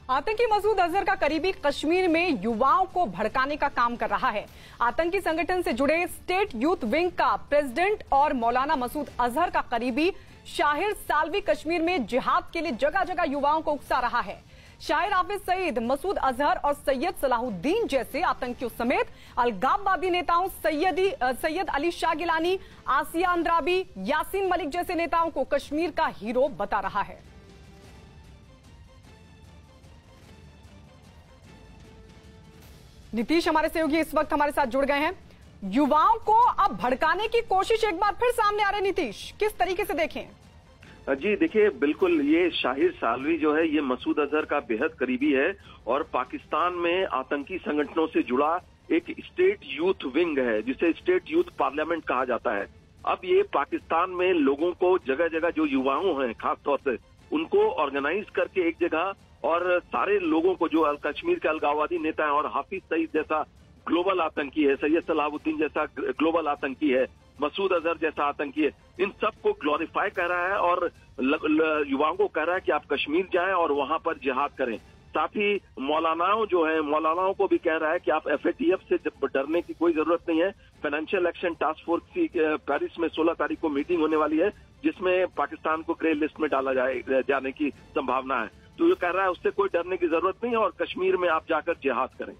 आतंकी मसूद अजहर का करीबी कश्मीर में युवाओं को भड़काने का काम कर रहा है। आतंकी संगठन से जुड़े स्टेट यूथ विंग का प्रेसिडेंट और मौलाना मसूद अजहर का करीबी शाहिर सालवी कश्मीर में जिहाद के लिए जगह जगह युवाओं को उकसा रहा है। शाहिर हाफिज सईद, मसूद अजहर और सैयद सलाहुद्दीन जैसे आतंकियों समेत अलगाववादी नेताओं सैयद अली शाह गिलानी, आसिया अंद्राबी, यासीन मलिक जैसे नेताओं को कश्मीर का हीरो बता रहा है। नीतीश हमारे सहयोगी इस वक्त हमारे साथ जुड़ गए हैं। युवाओं को अब भड़काने की कोशिश एक बार फिर सामने आ रही। नीतीश, किस तरीके से देखें? जी देखिए, बिल्कुल ये शाहिर सालवी जो है ये मसूद अजहर का बेहद करीबी है और पाकिस्तान में आतंकी संगठनों से जुड़ा एक स्टेट यूथ विंग है जिसे स्टेट यूथ पार्लियामेंट कहा जाता है। अब ये पाकिस्तान में लोगों को जगह जगह जो युवाओं हैं खासतौर से उनको ऑर्गेनाइज करके एक जगह और सारे लोगों को जो कश्मीर के अलगाववादी नेता हैं और हाफिज सईद जैसा ग्लोबल आतंकी है, सैयद सलाहुद्दीन जैसा ग्लोबल आतंकी है, मसूद अजहर जैसा आतंकी है, इन सबको ग्लोरीफाई कर रहा है और युवाओं को कह रहा है कि आप कश्मीर जाएं और वहां पर जिहाद करें। साथ ही मौलानाओं जो है, मौलानाओं को भी कह रहा है कि आप FATF से डरने की कोई जरूरत नहीं है। फाइनेंशियल एक्शन टास्क फोर्स की पेरिस में 16 तारीख को मीटिंग होने वाली है जिसमें पाकिस्तान को ग्रे लिस्ट में डाला जाने की संभावना है। तो ये कह रहा है उससे कोई डरने की जरूरत नहीं है और कश्मीर में आप जाकर जिहाद करें।